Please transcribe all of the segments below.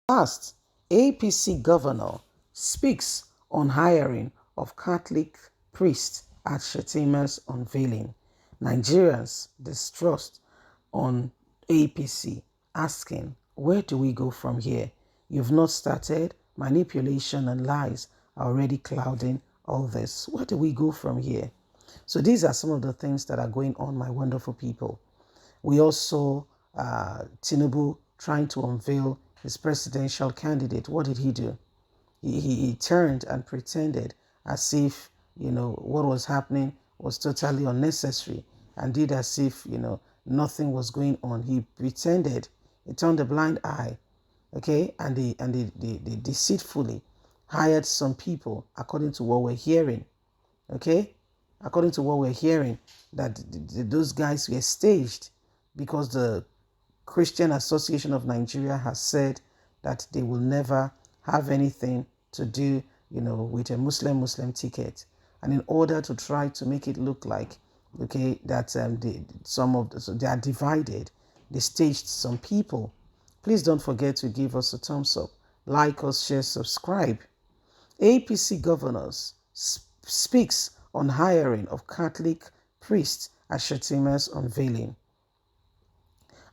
Last, APC governor speaks on hiring of Catholic priest at Shettima's unveiling. Nigerians distrust on APC, asking, where do we go from here? You've not started. Manipulation and lies are already clouding all this. Where do we go from here? So these are some of the things that are going on, my wonderful people. We also, Tinubu trying to unveil his presidential candidate. What did he do? He turned and pretended as if, what was happening was totally unnecessary and did as if, nothing was going on. He pretended, he turned a blind eye, okay? And they deceitfully hired some people, according to what we're hearing, okay? According to what we're hearing, that those guys were staged because the Christian Association of Nigeria has said that they will never have anything to do, with a Muslim ticket. And in order to try to make it look like, okay, that they are divided, they staged some people. Please don't forget to give us a thumbs up, like us, share, subscribe. APC governors speaks on hiring of Catholic priests at Shettima's unveiling.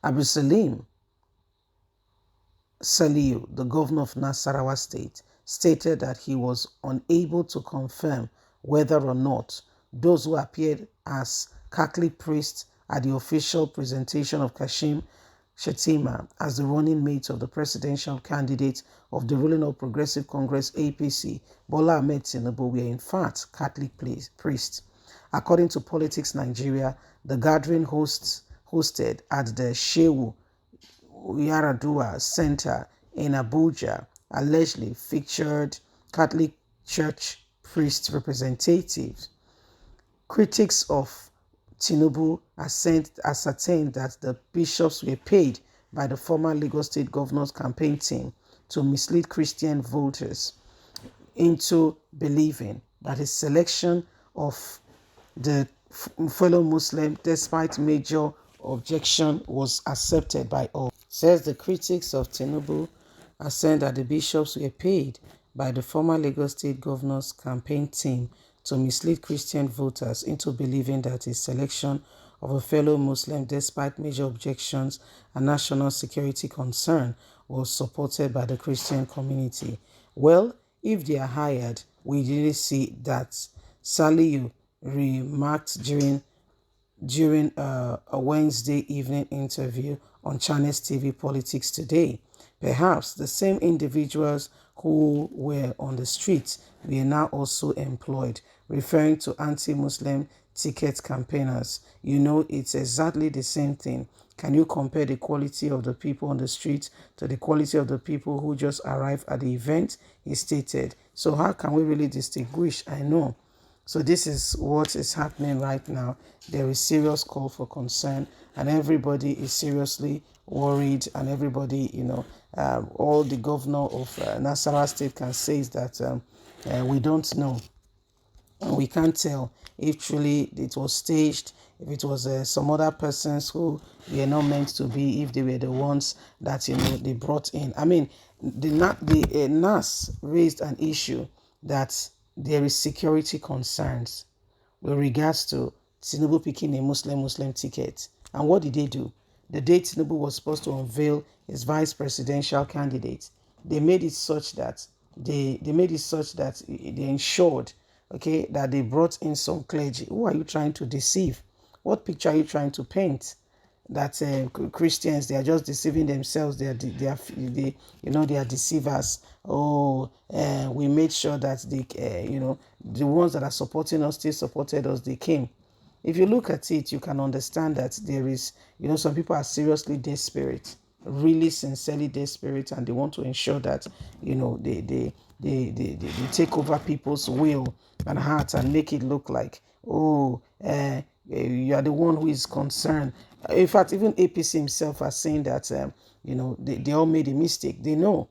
Abu Salim Saliu, the governor of Nasarawa State, stated that he was unable to confirm whether or not those who appeared as Catholic priests at the official presentation of Kashim Shettima as the running mate of the presidential candidate of the ruling All Progressive Congress APC, Bola Ahmed Tinubu, were in fact Catholic priests. According to Politics Nigeria, the gathering hosted at the Shehu Yaradua Center in Abuja allegedly featured Catholic Church priest representatives. Critics of Tinubu ascertained that the bishops were paid by the former Lagos State Governor's campaign team to mislead Christian voters into believing that his selection of the fellow Muslim, despite major objection, was accepted by all. Says the critics of Tinubu are saying that the bishops were paid by the former Lagos State Governor's campaign team to mislead Christian voters into believing that his selection of a fellow Muslim, despite major objections and national security concern, was supported by the Christian community. Well, if they are hired, we didn't see that. Saliu remarked during a Wednesday evening interview on Channels TV Politics Today. Perhaps the same individuals who were on the streets were now also employed, referring to anti-Muslim ticket campaigners. It's exactly the same thing. Can you compare the quality of the people on the street to the quality of the people who just arrived at the event? He stated. So how can we really distinguish? I know. So this is what is happening right now. There is serious call for concern, and everybody is seriously worried, and everybody, all the governor of Nasarawa State can say is that we don't know. We can't tell if truly it was staged, if it was some other persons who were not meant to be, if they were the ones that they brought in. I mean, the NAS raised an issue that there is security concerns with regards to Tinubu picking a Muslim ticket. And what did they do? The day Tinubu was supposed to unveil his vice presidential candidate, they made it such that they ensured, okay, that they brought in some clergy. Who are you trying to deceive? What picture are you trying to paint? That Christians, they are just deceiving themselves. They are deceivers. Oh, we made sure that the ones that are supporting us still supported us. They came. If you look at it, you can understand that there is, some people are seriously desperate, really sincerely desperate, and they want to ensure that, they take over people's will and heart and make it look like, you are the one who is concerned. In fact, even APC himself are saying that, they all made a mistake. They all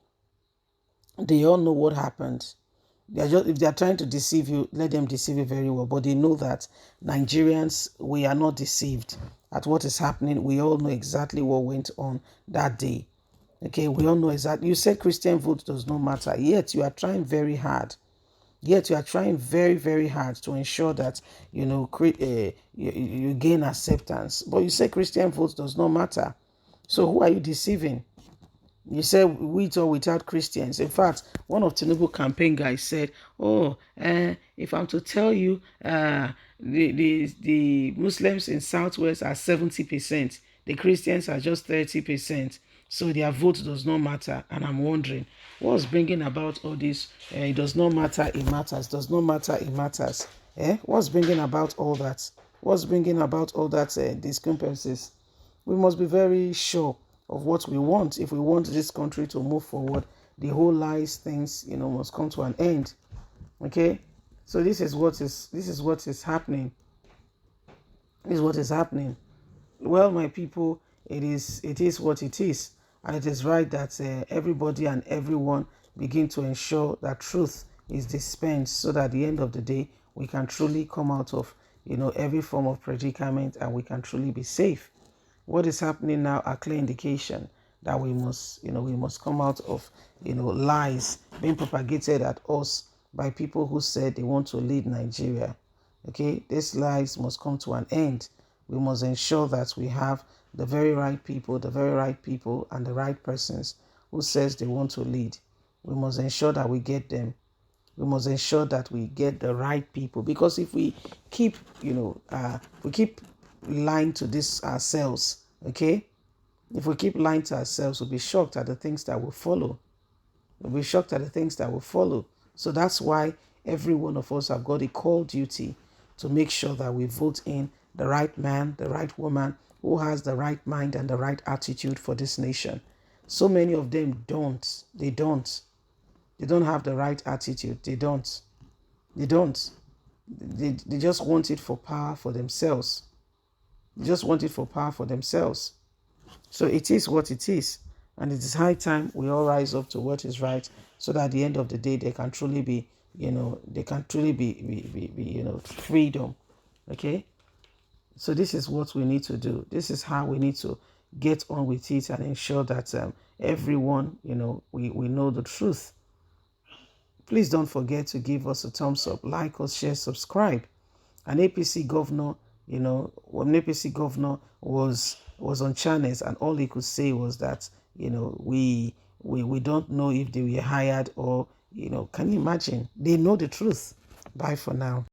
know what happened. If they are trying to deceive you, let them deceive you very well. But they know that Nigerians, we are not deceived at what is happening. We all know exactly what went on that day. Okay, we all know exactly. You said Christian vote does not matter, yet you are trying very hard. Yet you are trying very, very hard to ensure that you gain acceptance. But you say Christian vote does not matter. So who are you deceiving? You said with or without Christians. In fact, one of Tinubu campaign guys said, "Oh, if I'm to tell you, the Muslims in Southwest are 70%, the Christians are just 30%. So their vote does not matter." And I'm wondering, what's bringing about all this? It does not matter. It matters. Does not matter. It matters. What's bringing about all that? What's bringing about all that discrepancies? We must be very sure of what we want. If we want this country to move forward, the whole lies things must come to an end. Okay, so this is what is happening. This is what is happening. Well, my people, it is what it is, and it is right that everybody and everyone begin to ensure that truth is dispensed, so that at the end of the day we can truly come out of every form of predicament, and we can truly be safe. What is happening now are clear indication that we must come out of lies being propagated at us by people who said they want to lead Nigeria. Okay, these lies must come to an end. We must ensure that we have the very right people, and the right persons who says they want to lead. We must ensure that we get them. We must ensure that we get the right people, because if we keep lying to this ourselves, okay, if we keep lying to ourselves, we'll be shocked at the things that will follow. We'll be shocked at the things that will follow. So that's why every one of us have got a call duty to make sure that we vote in the right man, the right woman, who has the right mind and the right attitude for this nation. So many of them don't. They don't. They don't have the right attitude. They don't. They don't. They just want it for power for themselves. They just want it for power for themselves. So it is what it is. And it is high time we all rise up to what is right, so that at the end of the day, there can truly be, freedom. Okay? So this is what we need to do. This is how we need to get on with it and ensure that everyone, we know the truth. Please don't forget to give us a thumbs up, like us, share, subscribe. An APC governor, when APC governor was on channels, and all he could say was that, we don't know if they were hired or, can you imagine? They know the truth. Bye for now.